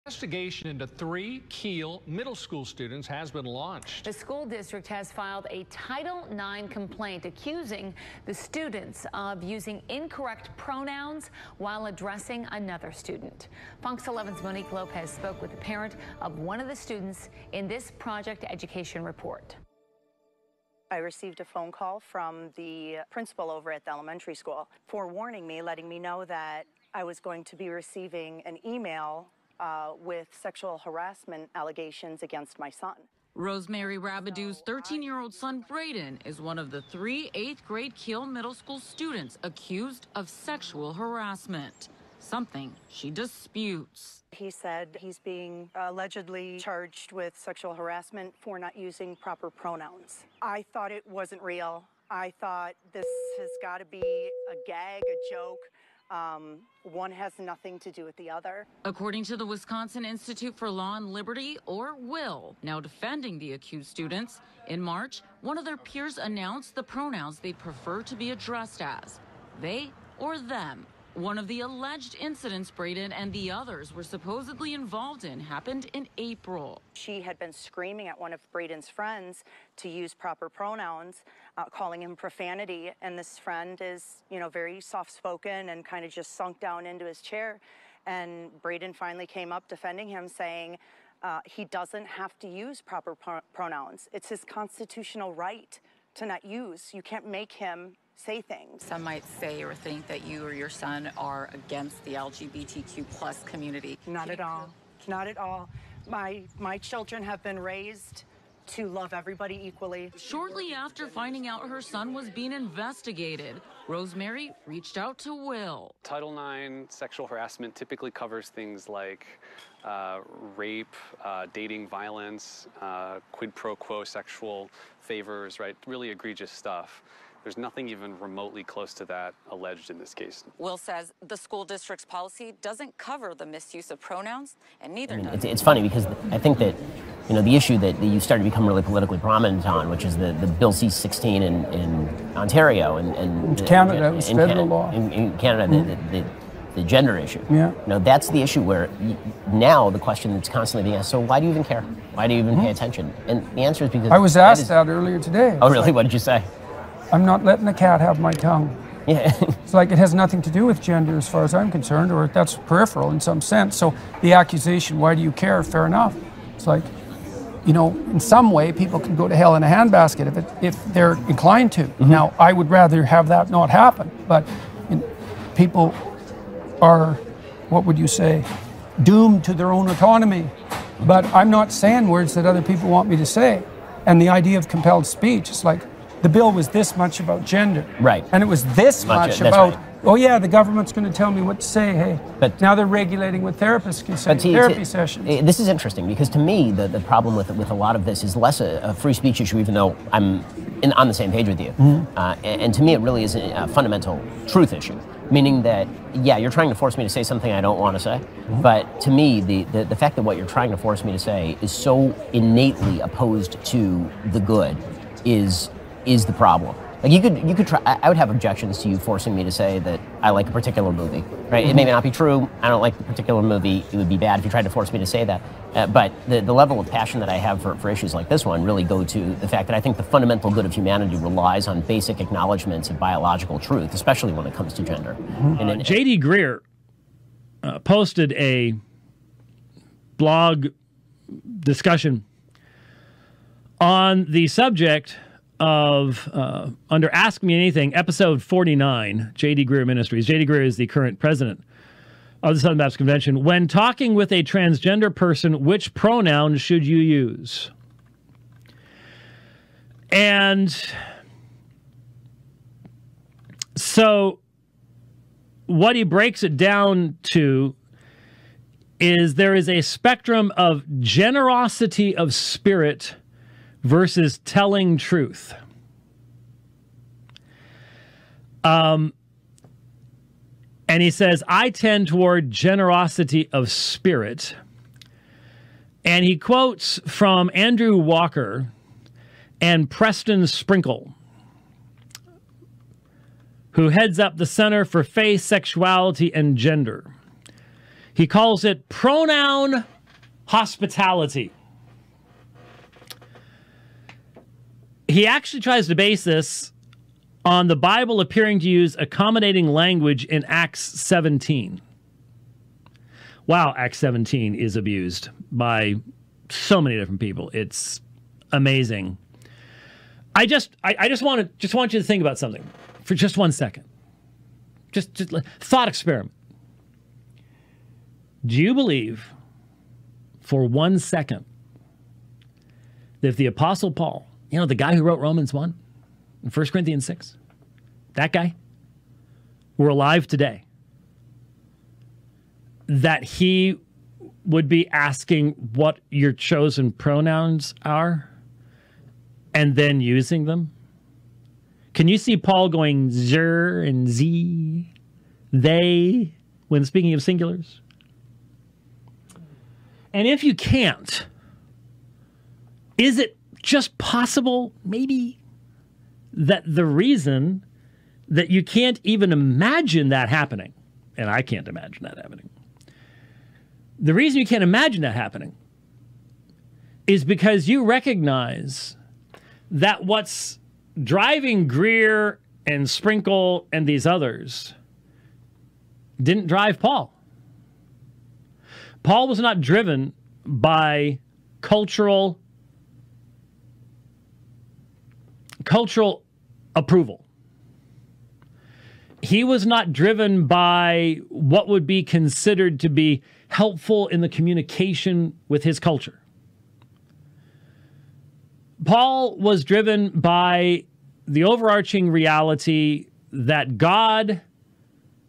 Investigation into 3 Kiel middle school students has been launched. The school district has filed a Title IX complaint accusing the students of using incorrect pronouns while addressing another student. Fox 11's Monique Lopez spoke with the parent of one of the students in this Project Education report. I received a phone call from the principal over at the elementary school forewarning me, letting me know that I was going to be receiving an email with sexual harassment allegations against my son. Rosemary Rabidou's 13-year-old son, Braden, is one of the 3 8th-grade Kiel Middle School students accused of sexual harassment, something she disputes. He said he's being allegedly charged with sexual harassment for not using proper pronouns. I thought it wasn't real. I thought this has got to be a gag, a joke. One has nothing to do with the other. According to the Wisconsin Institute for Law and Liberty, or WILL, now defending the accused students, in March, one of their peers announced the pronouns they prefer to be addressed as, they or them. One of the alleged incidents Braden and the others were supposedly involved in happened in April. She had been screaming at one of Braden's friends to use proper pronouns, calling him profanity, and this friend is, very soft-spoken and kind of just sunk down into his chair. And Braden finally came up defending him, saying he doesn't have to use proper pronouns. It's his constitutional right to not use. You can't make him say things. Some might say or think that you or your son are against the LGBTQ plus community. Not at all. Not at all. My children have been raised to love everybody equally. Shortly after finding out her son was being investigated, Rosemary reached out to Will. Title IX sexual harassment typically covers things like rape, dating violence, quid pro quo sexual favors, right? Really egregious stuff. There's nothing even remotely close to that alleged in this case. Will says the school district's policy doesn't cover the misuse of pronouns, and neither does. It's funny because I think that, the issue that you started to become really politically prominent on, which is the Bill C-16 in Ontario and Canada, it was federal law. In Canada, the gender issue. Yeah. That's the issue where now the question that's constantly being asked, so why do you even care? Why do you even pay attention? And the answer is because... I was asked that earlier today. Oh, really? What did you say? I'm not letting the cat have my tongue. Yeah. It's like it has nothing to do with gender as far as I'm concerned, or that's peripheral in some sense. So the accusation, why do you care? Fair enough. It's like, in some way people can go to hell in a handbasket if they're inclined to. Mm-hmm. Now, I would rather have that not happen, but people are, what would you say, doomed to their own autonomy. But I'm not saying words that other people want me to say. And the idea of compelled speech, it's like, the bill was this much about gender. Right. And it was this much about, right. Oh yeah, the government's going to tell me what to say, hey. But now they're regulating what therapists can say, therapy sessions. This is interesting because to me, the problem with a lot of this is less a free speech issue, even though I'm on the same page with you. Mm-hmm. And to me, it really is a fundamental truth issue. Meaning that, yeah, you're trying to force me to say something I don't want to say. Mm-hmm. But to me, the fact that what you're trying to force me to say is so innately opposed to the good is the problem. Like you could try. I would have objections to you forcing me to say that I like a particular movie, right? Mm-hmm. It may not be true. I don't like the particular movie. It would be bad if you tried to force me to say that. But the level of passion that I have for issues like this one really go to the fact that I think the fundamental good of humanity relies on basic acknowledgments of biological truth, especially when it comes to gender. Mm-hmm. J.D. Greer posted a blog discussion on the subject of under Ask Me Anything, episode 49, J.D. Greer Ministries. J.D. Greer is the current president of the Southern Baptist Convention. When talking with a transgender person, which pronoun should you use? And so what he breaks it down to is there is a spectrum of generosity of spirit versus telling truth. And he says, I tend toward generosity of spirit. And he quotes from Andrew Walker and Preston Sprinkle, who heads up the Center for Faith, Sexuality, and Gender. He calls it pronoun hospitality. He actually tries to base this on the Bible appearing to use accommodating language in Acts 17. Wow, Acts 17 is abused by so many different people. It's amazing. I just want you to think about something for just 1 second. Just thought experiment. Do you believe for 1 second that if the Apostle Paul, you know, the guy who wrote Romans 1 and 1 Corinthians 6, that guy, were alive today, that he would be asking what your chosen pronouns are and then using them? Can you see Paul going zer and z, they, when speaking of singulars? And if you can't, is it just possible, maybe, that the reason that you can't even imagine that happening, and I can't imagine that happening, the reason you can't imagine that happening is because you recognize that what's driving Greer and Sprinkle and these others didn't drive Paul. Paul was not driven by cultural approval. He was not driven by what would be considered to be helpful in the communication with his culture. Paul was driven by the overarching reality that God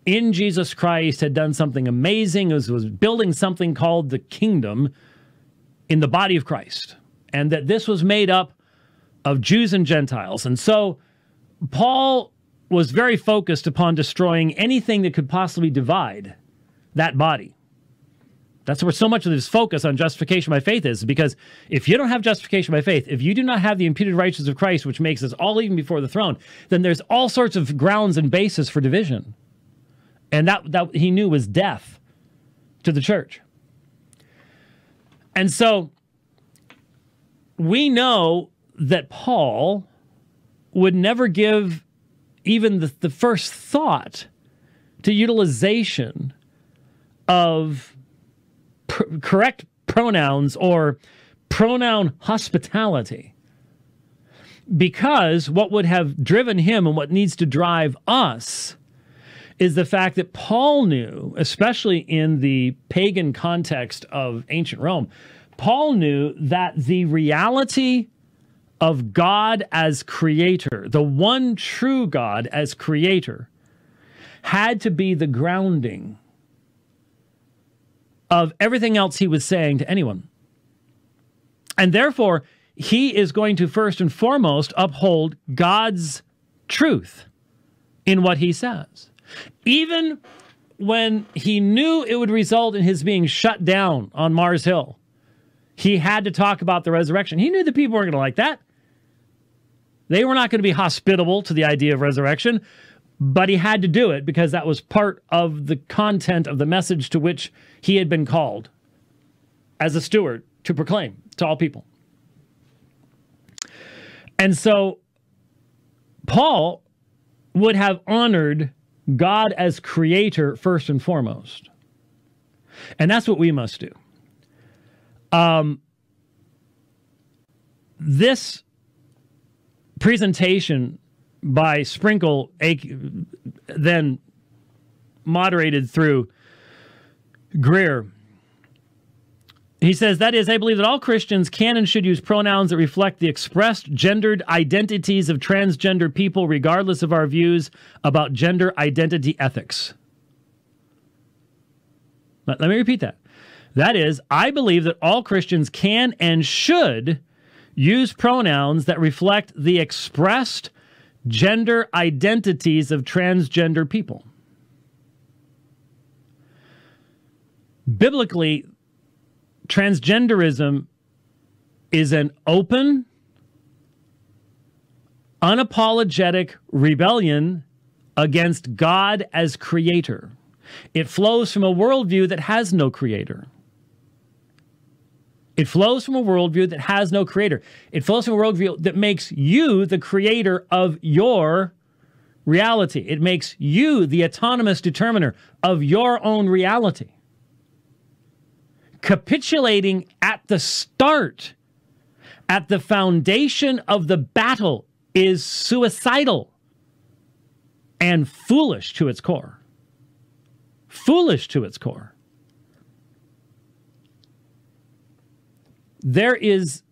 in Jesus Christ had done something amazing, was building something called the kingdom in the body of Christ, and that this was made up of Jews and Gentiles. And so Paul was very focused upon destroying anything that could possibly divide that body. That's where so much of this focus on justification by faith is, because if you don't have justification by faith, if you do not have the imputed righteousness of Christ, which makes us all even before the throne, then there's all sorts of grounds and basis for division. And that he knew was death to the church. And so we know that Paul would never give even the first thought to utilization of correct pronouns or pronoun hospitality, because what would have driven him and what needs to drive us is the fact that Paul knew, especially in the pagan context of ancient Rome, Paul knew that the reality of God as creator, the one true God as creator, had to be the grounding of everything else he was saying to anyone. And therefore, he is going to first and foremost uphold God's truth in what he says. Even when he knew it would result in his being shut down on Mars Hill, he had to talk about the resurrection. He knew the people weren't going to like that. They were not going to be hospitable to the idea of resurrection, but he had to do it because that was part of the content of the message to which he had been called as a steward to proclaim to all people. And so Paul would have honored God as creator first and foremost. And that's what we must do. This presentation by Sprinkle, then moderated through Greer, he says, that is, I believe that all Christians can and should use pronouns that reflect the expressed gendered identities of transgender people, regardless of our views about gender identity ethics. Let me repeat that. That is, I believe that all Christians can and should use pronouns that reflect the expressed gender identities of transgender people. Biblically, transgenderism is an open, unapologetic rebellion against God as creator. It flows from a worldview that has no creator. It flows from a worldview that has no creator. It flows from a worldview that makes you the creator of your reality. It makes you the autonomous determiner of your own reality. Capitulating at the start, at the foundation of the battle, is suicidal and foolish to its core. Foolish to its core. There is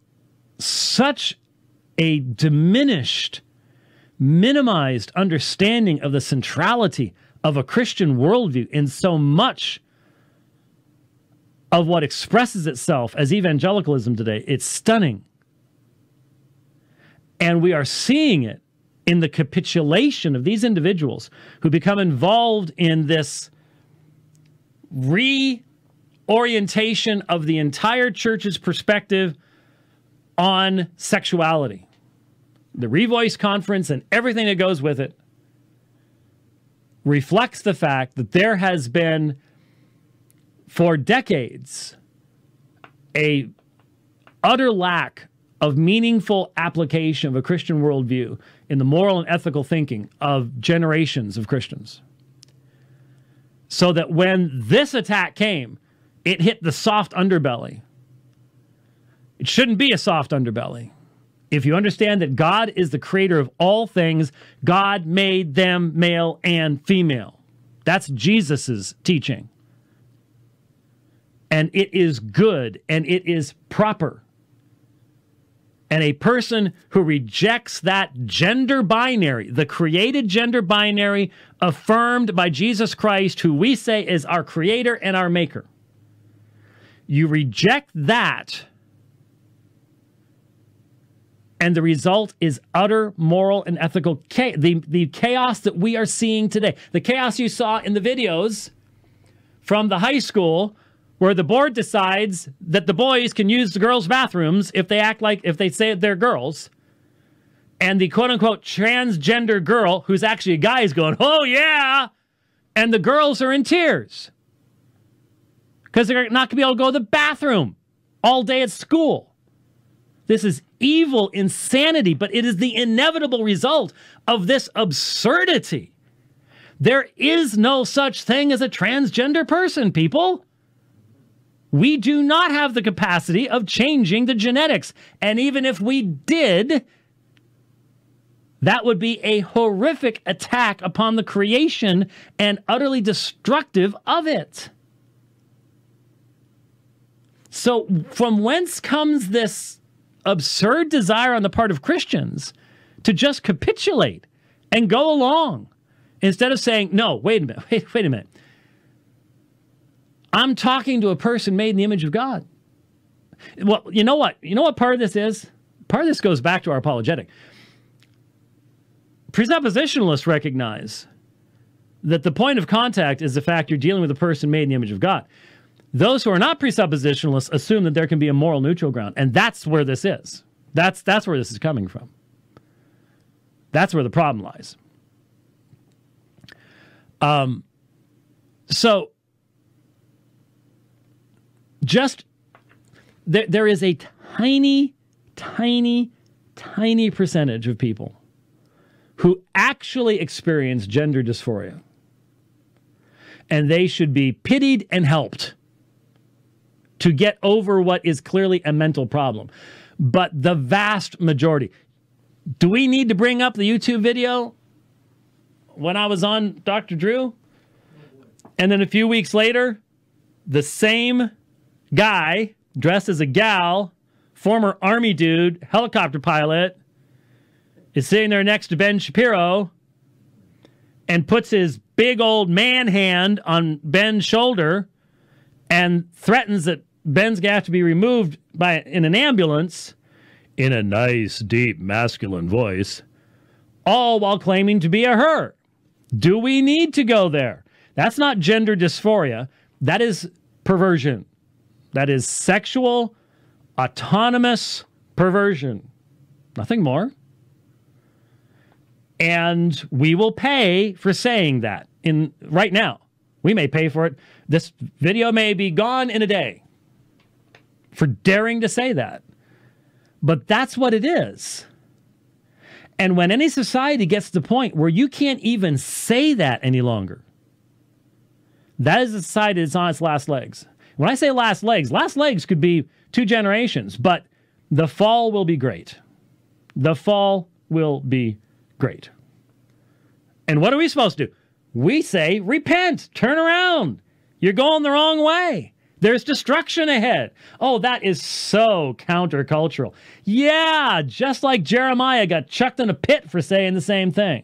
such a diminished, minimized understanding of the centrality of a Christian worldview in so much of what expresses itself as evangelicalism today. It's stunning. And we are seeing it in the capitulation of these individuals who become involved in this reorientation of the entire church's perspective on sexuality. The Revoice Conference and everything that goes with it reflects the fact that there has been, for decades, a utter lack of meaningful application of a Christian worldview in the moral and ethical thinking of generations of Christians. So that when this attack came, it hit the soft underbelly. It shouldn't be a soft underbelly. If you understand that God is the creator of all things, God made them male and female. That's Jesus's teaching. And it is good and it is proper. And a person who rejects that gender binary, the created gender binary affirmed by Jesus Christ, who we say is our creator and our maker, you reject that, and the result is utter moral and ethical chaos. The chaos that we are seeing today, the chaos you saw in the videos from the high school, where the board decides that the boys can use the girls' bathrooms if they say they're girls, and the quote-unquote transgender girl, who's actually a guy, is going, oh yeah, and the girls are in tears because they're not going to be able to go to the bathroom all day at school. This is evil insanity, but it is the inevitable result of this absurdity. There is no such thing as a transgender person, people. We do not have the capacity of changing the genetics. And even if we did, that would be a horrific attack upon the creation and utterly destructive of it. So from whence comes this absurd desire on the part of Christians to just capitulate and go along instead of saying, no, wait a minute, wait a minute. I'm talking to a person made in the image of God. Well, you know what? You know what part of this is? Part of this goes back to our apologetic. Presuppositionalists recognize that the point of contact is the fact you're dealing with a person made in the image of God. Those who are not presuppositionalists assume that there can be a moral neutral ground, and that's where this is. That's where this is coming from. That's where the problem lies. So just there is a tiny, tiny, tiny percentage of people who actually experience gender dysphoria, and they should be pitied and helped to get over what is clearly a mental problem. But the vast majority. Do we need to bring up the YouTube video when I was on Dr. Drew? And then a few weeks later, the same guy dressed as a gal, former Army dude, helicopter pilot, is sitting there next to Ben Shapiro and puts his big old man hand on Ben's shoulder and threatens that Ben's going to have to be removed in an ambulance in a nice, deep, masculine voice, all while claiming to be a her. Do we need to go there? That's not gender dysphoria. That is perversion. That is sexual, autonomous perversion. Nothing more. And we will pay for saying that right now. We may pay for it. This video may be gone in a day. for daring to say that. But that's what it is. And when any society gets to the point where you can't even say that any longer, that is a society that's on its last legs. When I say last legs could be 2 generations, but the fall will be great. The fall will be great. And what are we supposed to do? We say, repent, turn around. You're going the wrong way. There's destruction ahead. Oh, that is so countercultural. Yeah, just like Jeremiah got chucked in a pit for saying the same thing.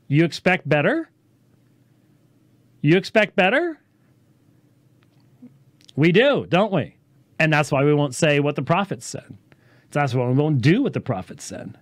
You expect better? You expect better? We do, don't we? And that's why we won't say what the prophets said. That's why we won't do what the prophets said.